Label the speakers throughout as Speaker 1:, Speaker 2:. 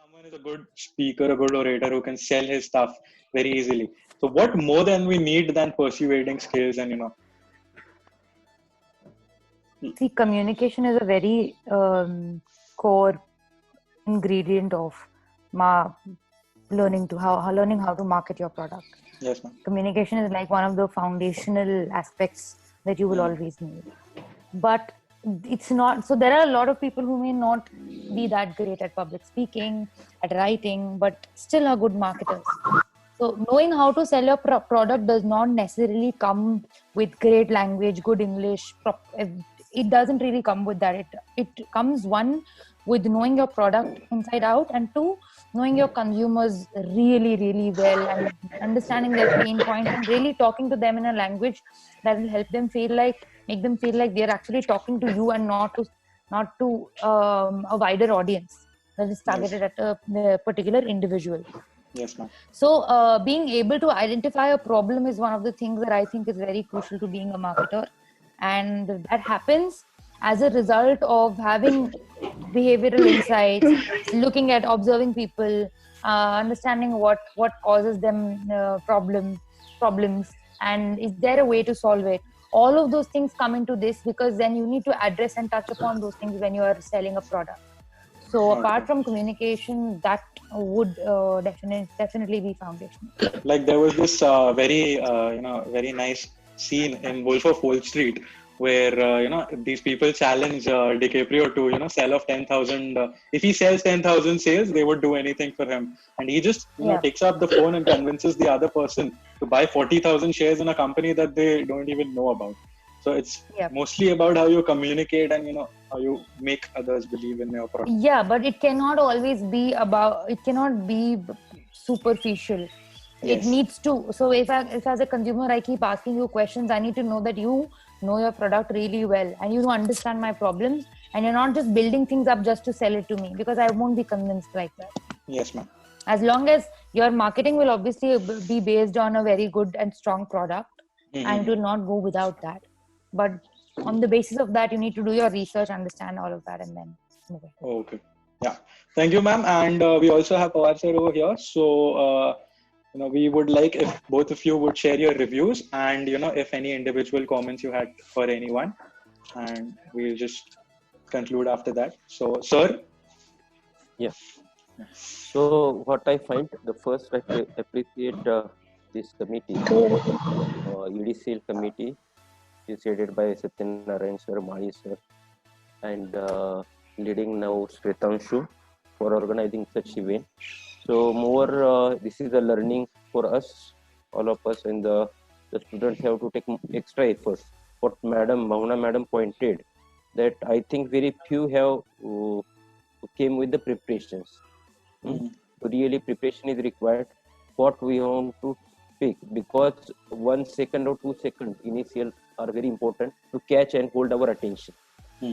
Speaker 1: someone is a good speaker, a good orator who can sell his stuff very easily. So what more than we need than persuading skills and
Speaker 2: See, communication is a very core ingredient of learning how to market your product.
Speaker 1: yes, ma'am.
Speaker 2: Communication is like one of the foundational aspects that you will always need. But it's not, so there are a lot of people who may not be that great at public speaking, at writing, but still are good marketers. So knowing how to sell your product does not necessarily come with great language, good English. It doesn't really come with that. It comes, one, with knowing your product inside out, and two, knowing your consumers really, really well and understanding their pain points and really talking to them in a language that will help them make them feel like they're actually talking to you and not to a wider audience that is targeted
Speaker 1: Yes.
Speaker 2: at a particular individual.
Speaker 1: Yes, ma'am.
Speaker 2: So being able to identify a problem is one of the things that I think is very crucial to being a marketer, and that happens as a result of having behavioral insights, looking at observing people, understanding what causes them problems, and is there a way to solve it. All of those things come into this, because then you need to address and touch upon those things when you are selling a product. So
Speaker 1: Okay.
Speaker 2: apart from communication, that would definitely be foundational.
Speaker 1: Like there was this very nice scene in Wolf of Wall Street where these people challenge DiCaprio to sell off 10,000. If he sells 10,000 shares, they would do anything for him, and he just
Speaker 2: Yeah,
Speaker 1: takes up the phone and convinces the other person to buy 40,000 shares in a company that they don't even know about. So it's
Speaker 2: yeah,
Speaker 1: mostly about how you communicate and how you make others believe in your product.
Speaker 2: yeah. But it cannot always be about. It cannot be superficial. It
Speaker 1: Yes.
Speaker 2: needs to. So if as a consumer I keep asking you questions, I need to know that you know your product really well and you understand my problems, and you're not just building things up just to sell it to me, because I won't be convinced like that.
Speaker 1: Yes, ma'am.
Speaker 2: As long as your marketing will obviously be based on a very good and strong product, and it
Speaker 1: Mm-hmm.
Speaker 2: will not go without that, but on the basis of that you need to do your research, understand all of that, and then move ahead.
Speaker 1: Okay. Yeah. Thank you, ma'am. And we also have Pawar sir over here. So, we would like if both of you would share your reviews and, if any individual comments you had for anyone. And we'll just conclude after that. So, sir.
Speaker 3: Yeah. So what I find, the first I appreciate this committee, EDCL committee, is headed by Satyanarayan sir, Mahi sir, and leading now Shritanshu for organizing such event. So more, this is a learning for us, all of us, and the students have to take extra efforts. What Madam Bhavna Madam pointed, that I think very few have came with the preparations.
Speaker 1: Mm-hmm.
Speaker 3: Really preparation is required what we want to speak, because 1 second or 2 seconds initial are very important to catch and hold our attention.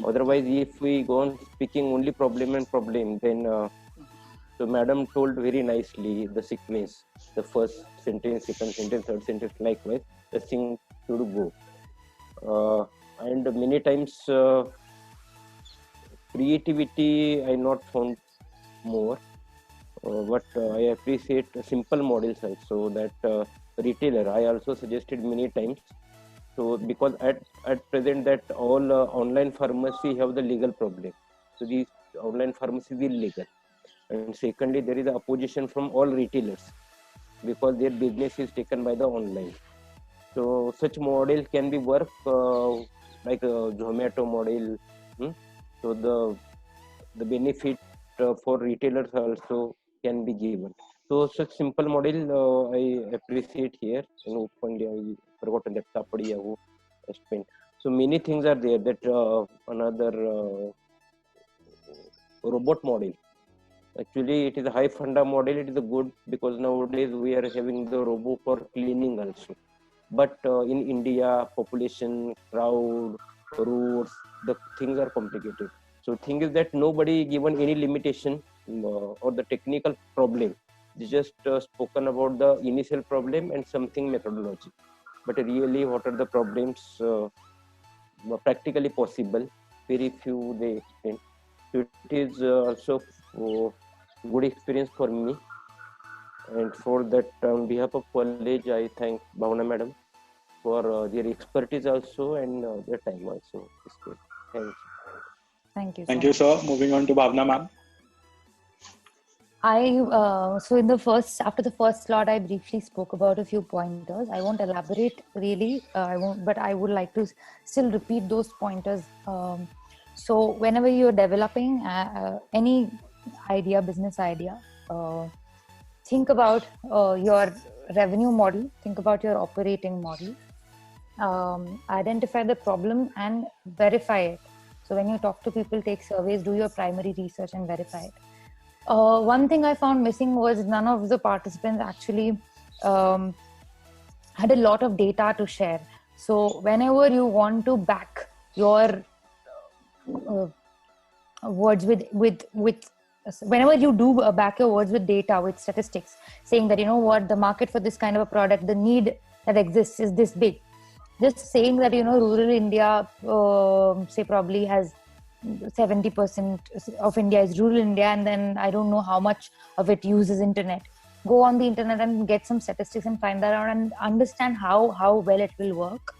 Speaker 3: Otherwise, if we go on speaking only problem and problem, then so madam told very nicely the sequence, the first sentence, second sentence, third sentence, likewise the thing should go. And many times creativity I not found more. But I appreciate simple models also, that retailer I also suggested many times. So because at present that all online pharmacy have the legal problem, so these online pharmacies is illegal, and secondly there is a opposition from all retailers because their business is taken by the online. So such model can be work like a Zomato model. So the benefit for retailers also can be given. So such simple model I appreciate here. Openly I forgotten that Tapadi who explained. So many things are there. That another robot model. Actually, it is a high funda model. It is a good, because nowadays we are having the robot for cleaning also. But in India, population, crowd, roads, the things are complicated. So thing is that nobody given any limitation or the technical problem. They just spoken about the initial problem and something methodology. But really, what are the problems practically possible? Very few they explain. So it is also good experience for me. And for that, on behalf of college, I thank Bhavna madam for their expertise also and their time also. It's good. Thanks.
Speaker 2: Thank you so
Speaker 1: Thank you,
Speaker 2: much.
Speaker 1: sir. Moving on to Bhavna ma'am.
Speaker 2: So in the first, after the first slot, I briefly spoke about a few pointers. I won't elaborate really. I won't, but I would like to still repeat those pointers. So whenever you're developing any idea, business idea, think about your revenue model. Think about your operating model. Identify the problem and verify it. So when you talk to people, take surveys, do your primary research and verify it. One thing I found missing was none of the participants actually had a lot of data to share. So whenever you want to back your words with whenever you do back your words with data, with statistics, saying that, you know what, the market for this kind of a product, the need that exists is this big. Just saying that, you know, rural India, say probably has 70% of India is rural India, and then I don't know how much of it uses internet. Go on the internet and get some statistics and find that out and understand how well it will work,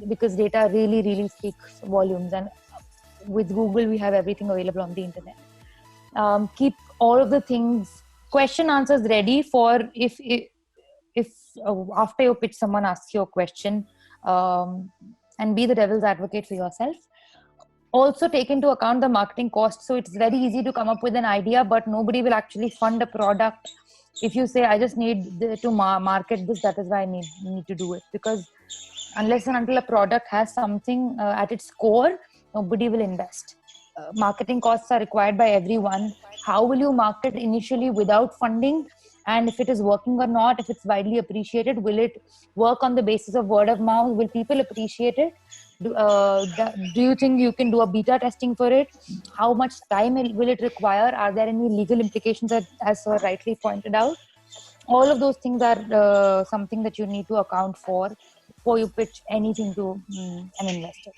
Speaker 2: because data really speaks volumes, and with Google we have everything available on the internet. Keep all of the things, question answers ready for if after your pitch someone asks you a question, and be the devil's advocate for yourself. Also take into account the marketing costs. So it's very easy to come up with an idea, but nobody will actually fund a product if you say, I just need to market this, that is why I need to do it. Because unless and until a product has something at its core, nobody will invest. Marketing costs are required by everyone. How will you market initially without funding? And if it is working or not, if it's widely appreciated, will it work on the basis of word of mouth? Will people appreciate it? Do you think you can do a beta testing for it? How much time will it require? Are there any legal implications, as sir rightly pointed out? All of those things are something that you need to account for before you pitch anything to an investor.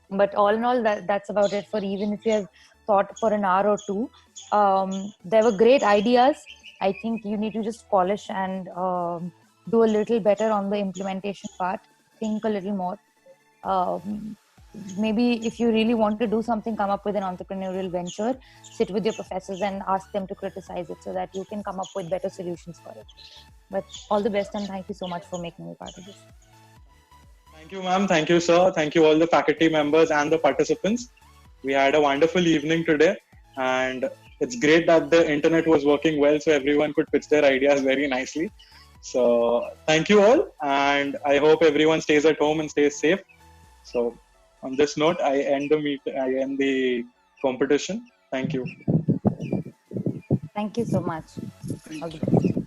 Speaker 2: But all in all, that's about it. For even if you have thought for an hour or two, there were great ideas. I think you need to just polish and do a little better on the implementation part. Think a little more. Maybe if you really want to do something, come up with an entrepreneurial venture, sit with your professors and ask them to criticize it so that you can come up with better solutions for it. But all the best, and thank you so much for making me part of this.
Speaker 1: Thank you, ma'am. Thank you, sir. Thank you, all the faculty members and the participants. We had a wonderful evening today, and it's great that the internet was working well, so everyone could pitch their ideas very nicely. So thank you all, and I hope everyone stays at home and stays safe. So on this note, I end the competition. Thank you.
Speaker 2: Thank you so much. All the best.